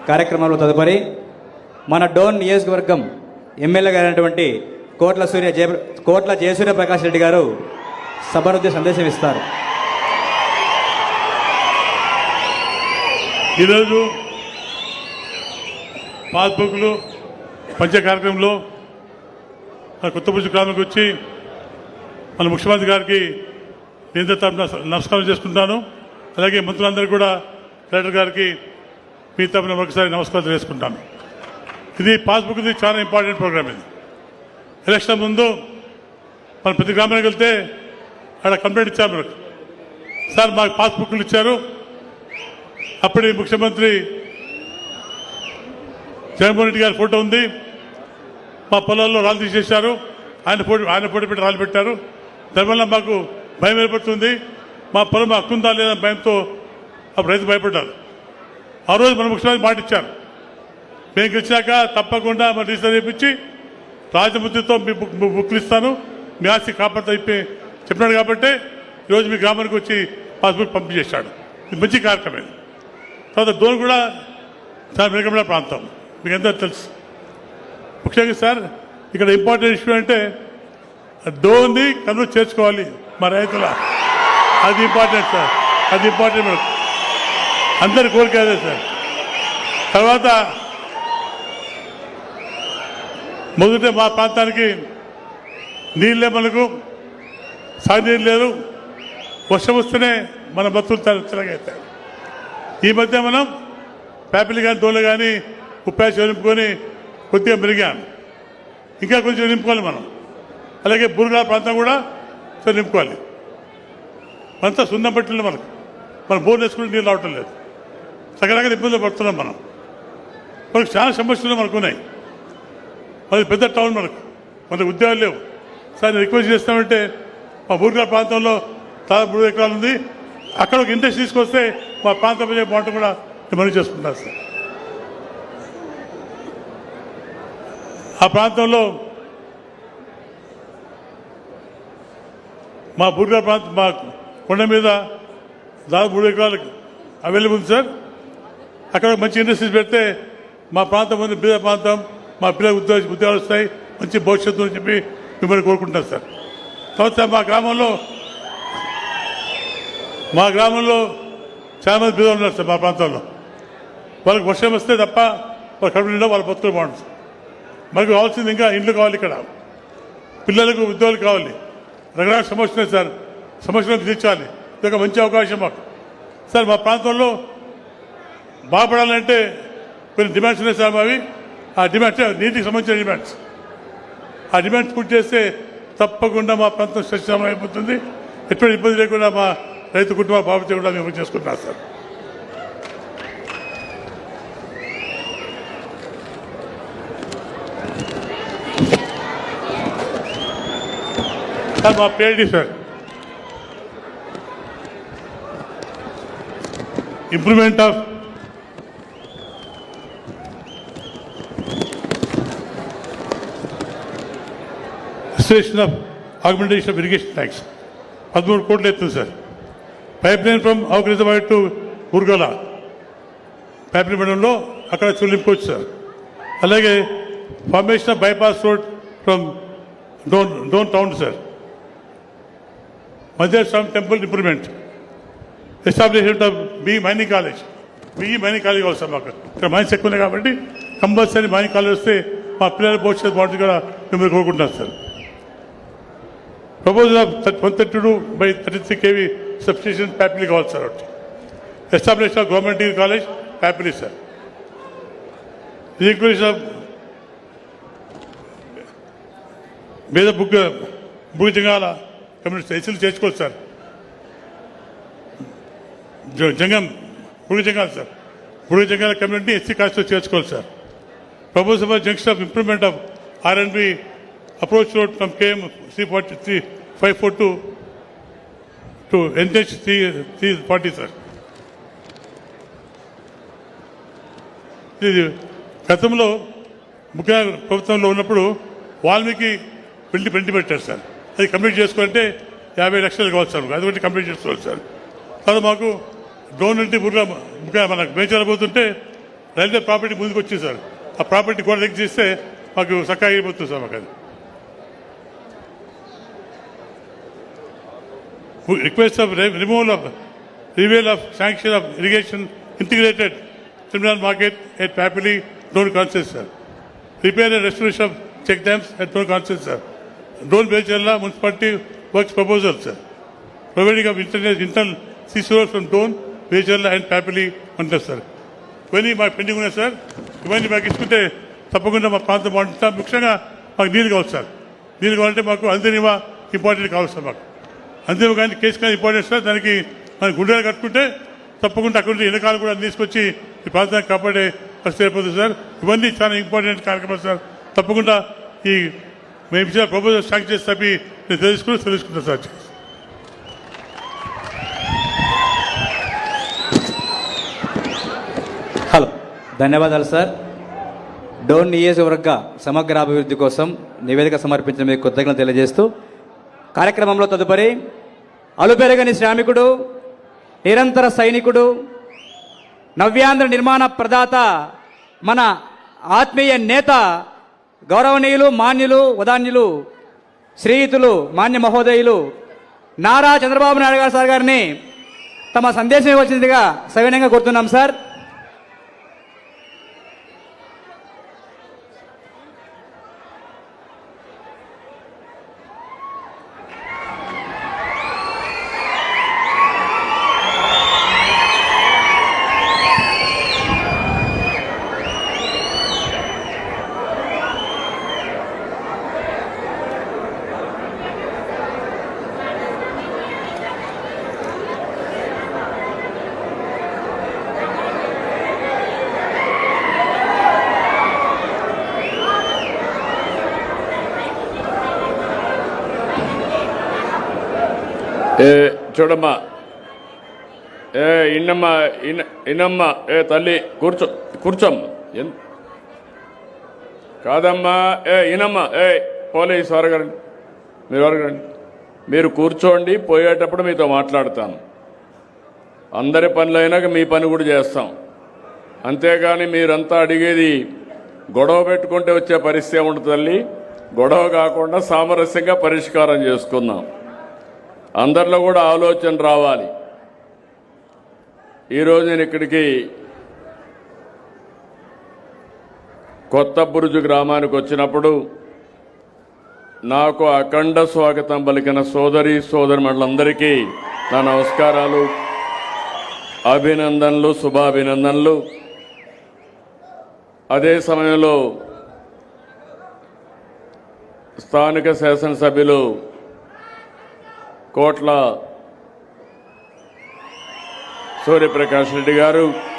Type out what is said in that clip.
కార్యక్రమంలో తదుపరి మన డోన్ నియోజకవర్గం ఎమ్మెల్యే గారైనటువంటి కోట్ల జయసూర్య ప్రకాష్ రెడ్డి గారు సభనుద్దేశించి సందేశం ఇస్తారు. ఈరోజు పాస్బుక్లు పంచ కార్యక్రమంలో మన కొత్తపూజ గ్రామానికి వచ్చి మన ముఖ్యమంత్రి గారికి నేను తరఫున నమస్కారం చేసుకుంటాను. అలాగే మంత్రులందరూ కూడా కలెక్టర్ గారికి మీ తరఫున ఒకసారి నమస్కారం చేసుకుంటాను. ఇది పాస్బుక్ది చాలా ఇంపార్టెంట్ ప్రోగ్రామ్. ఇది ఎలక్షన్ ముందు మనం ప్రతి గ్రామానికి వెళ్తే అక్కడ కంప్లైంట్ ఇచ్చారు మనకు, సార్ మాకు పాస్బుక్లు ఇచ్చారు. అప్పటి ముఖ్యమంత్రి జగన్మోహన్ రెడ్డి గారి ఫోటో ఉంది, మా పొలాల్లో రాళ్ళు తీసేశారు, ఆయన ఫోటో పెట్టి రాళ్ళు పెట్టారు. దానివల్ల మాకు భయం ఏర్పడుతుంది, మా పొలం హక్కుందా లేదా భయంతో అప్పుడు రైతు భయపడ్డారు. ఆ రోజు మన ముఖ్యమంత్రి మాట ఇచ్చారు, మేము గెలిచాక తప్పకుండా మన రిజిస్టర్ చేయించి రాజముద్రతో మీ బుక్లు ఇస్తాను, మీ ఆస్తి కాపాడుతా చెప్పినాడు. కాబట్టి ఈరోజు మీ గ్రామానికి వచ్చి పాస్బుక్ పంపించేశాడు. ఇది మంచి కార్యక్రమం. తర్వాత డోన్ కూడా చాలా వెనుకబడిన ప్రాంతం, మీకు ఎంతో తెలుసు. ముఖ్యంగా సార్ ఇక్కడ ఇంపార్టెంట్ ఇష్యూ అంటే డోన్ని కన్ను చేర్చుకోవాలి మా రైతుల, అది ఇంపార్టెంట్ సార్, అది ఇంపార్టెంట్ మనకు అందరి కోరిక అదే సార్. తర్వాత మొదట మా ప్రాంతానికి నీళ్ళే, మనకు సాగునీరు లేదు, వర్షం వస్తేనే మన బతుకులు తెలగవుతాయి. ఈ మధ్య మనం ప్యాపిల్ కానీ డోన్లు కానీ ఉప్పాసి నింపుకొని కొద్దిగా మెరిగాం, ఇంకా కొంచెం నింపుకోవాలి మనం. అలాగే బుర్గా ప్రాంతం కూడా నింపుకోవాలి. అంతా సున్నం పట్టిన మనం బోర్లు వేసుకుంటే నీళ్ళు రావటం లేదు, రకరకాల ఇబ్బందులు పడుతున్నాం మనం. మనకు చాలా సమస్యలు మనకు ఉన్నాయి. అది పెద్ద టౌన్, మనకు ఉద్యోగాలు లేవు. సార్ రిక్వెస్ట్ చేస్తామంటే మా బూర్గా ప్రాంతంలో దాదాపు 3 ఎకరాలు ఉంది, అక్కడ ఒక ఇండస్ట్రీ తీసుకొస్తే మా ప్రాంతం బాగుంటుంది కూడా మనం చేసుకుంటాం సార్. ఆ ప్రాంతంలో మా బూర్గా ప్రాంతం, మా కొండ మీద దాదాపు 3 ఎకరాలు అవైలబుల్ ఉంది సార్. అక్కడ మంచి ఇండస్ట్రీస్ పెడితే మా ప్రాంతం ఉంది బీద ప్రాంతం, మా పిల్లలకు ఉద్యోగాలు వస్తాయి, మంచి భవిష్యత్తు అని చెప్పి మిమ్మల్ని కోరుకుంటారు సార్. తర్వాత మా గ్రామంలో చాలా మంది బీదలు ఉన్నారు సార్. మా ప్రాంతంలో వాళ్ళకి వర్షం వస్తే తప్ప వాళ్ళ కడుపు నిండా వాళ్ళ బతుకులు బాగుంటుంది. మనకు కావాల్సింది ఇంకా ఇండ్లు కావాలి, ఇక్కడ పిల్లలకు ఉద్యోగాలు కావాలి, రకరకాల సమస్యలు సార్. సమస్యలను తీర్చాలి, ఇది ఒక మంచి అవకాశం మాకు సార్. మా ప్రాంతంలో బాగుపడాలంటే కొన్ని డిమాండ్స్ ఉన్నాయి సార్ మావి. ఆ డిమాండ్స్ నీటికి సంబంధించిన డిమాండ్స్, ఆ డిమాండ్స్ పూర్తి చేస్తే తప్పకుండా మా ప్రాంతం సస్యశ్యామలం అయిపోతుంది. ఎటువంటి ఇబ్బంది లేకుండా మా రైతు కుటుంబ బాధ్యత కూడా మేము చేసుకుంటున్నాం సార్. సార్ మా పేరు sir improvement of restoration of augmentation of irrigation tanks 13 కోట్లు ఎత్తుంది సార్. పైప్ లైన్ ఫ్రమ్ అవకరిజవాడి టు గుర్గల పైప్ లైన్ మండలంలో అక్కడ చెల్లింపుకోవచ్చు సార్. అలాగే formation of bypass road from Dhone town sir. Madhyeswaram temple improvement, establishment of mining college కావాలి సార్. మాకు ఇక్కడ మైన్స్ ఎక్కువ ఉన్నాయి కాబట్టి కంపల్సరీ మైనింగ్ కాలేజ్ వస్తే మా పిల్లల భవిష్యత్తు బాగుంటుంది కూడా మిమ్మల్ని కోరుకుంటున్నాను sir. Proposal of 132/33 kV substation Pyapili కావాలి సార్. ఒకటి establish of government degree college Pyapili sir. Inclusion of మీద బుగ్ జంగాల కమ్యూనిటీ ఎస్సీలు చేర్చుకోవచ్చు sir. Bug Jangala sir, Bug Jangala community SC కాస్ట్లో చేర్చుకోవాలి sir. Proposal for junction of improvement of R&B approach road from KM 542 to NH 340 sir. ఇది గతంలో ముఖ్య ప్రభుత్వంలో ఉన్నప్పుడు వాల్మీకి పెళ్లి పెట్టారు సార్. అది కంప్లీట్ చేసుకోవాలంటే 50 లక్షలు కావాలి సార్. అది ఒకటి కంప్లీట్ చేసుకోవాలి సార్. తర్వాత మాకు డ్రోన్ నుండి ముఖ్యంగా మనకు మేచాల పోతుంటే రైల్వే ప్రాపర్టీ ముందుకు వచ్చింది సార్. ఆ ప్రాపర్టీ కూడా రిజెక్ట్ చేస్తే మాకు చక్కగా అయిపోతుంది సార్. మాకు అది request of reveal of sanction of irrigation integrated terminal market at Papili, Drone Concept, sir. Repair and restoration of check dams at Drone Concept, sir. Drone Bechalla Municipality Works Proposal, sir. Providing of internal seashore from Drone, Bechalla and Papili, Mantas, sir. ఇవన్నీ మాకు pending ఉన్నాయి sir. ఇవన్నీ మాకు ఇస్తుంటే తప్పకుండా మా ప్రాంతం బాగుంటుంది. ముఖ్యంగా మాకు నీళ్ళు కావాలి సార్. నీళ్ళు కావాలంటే మాకు అందినివా ఇంపార్టెంట్ కావాలి సార్. మాకు అందినివా కానీ కేసు కానీ ఇంపార్టెంట్ సార్. దానికి మనకి గుండెలు కట్టుకుంటే తప్పకుండా అక్కడ ఉండే ఎన్నికలు కూడా తీసుకొచ్చి ఈ ప్రాంతాన్ని కాపాడే పరిస్థితి అయిపోతుంది సార్. ఇవన్నీ చాలా ఇంపార్టెంట్ కార్యక్రమాలు సార్. తప్పకుండా ఈ మేము ఇచ్చిన ప్రపోజల్ శాంక్షన్ చేసి తప్పి నేను తెలుసుకుంటాను సార్. హలో, ధన్యవాదాలు సార్. డోన్ నియోజకవర్గ సమగ్ర అభివృద్ధి కోసం నివేదిక సమర్పించిన మీకు కృతజ్ఞతలు తెలియజేస్తూ కార్యక్రమంలో తదుపరి అలుపెరగని శ్రామికుడు, నిరంతర సైనికుడు, నవ్యాంధ్ర నిర్మాణ ప్రదాత, మన ఆత్మీయ నేత, గౌరవనీయులు, మాన్యులు, ఉదాన్యులు, శ్రీయుతులు, మాన్య మహోదయులు నారా చంద్రబాబు నాయుడు గారు సార్ గారిని తమ సందేశం ఇవ్వాల్సిందిగా సవినయంగా కోరుతున్నాం సార్. చూడమ్మా, ఇన్నమ్మా, ఇన్నమ్మా, తల్లి కూర్చోమ్మా. కాదమ్మా, ఇనమ్మా, పోలీసు అరగండి, మీరు అరగండి, మీరు కూర్చోండి. పోయేటప్పుడు మీతో మాట్లాడతాను. అందరి పనులైనాక మీ పని కూడా చేస్తాం. అంతేగాని మీరంతా అడిగేది గొడవ పెట్టుకుంటే వచ్చే పరిస్థితి ఉంటుంది తల్లి. గొడవ కాకుండా సామరస్యంగా పరిష్కారం చేసుకుందాం. అందరిలో కూడా ఆలోచన రావాలి. ఈరోజు నేను ఇక్కడికి కొత్త బురుజు గ్రామానికి వచ్చినప్పుడు నాకు అఖండ స్వాగతం పలికిన సోదరిమణులందరికీ నా నమస్కారాలు, అభినందనలు, శుభాభినందనలు. అదే సమయంలో స్థానిక శాసనసభ్యులు కోట్ల సూర్యప్రకాష్ రెడ్డి గారు,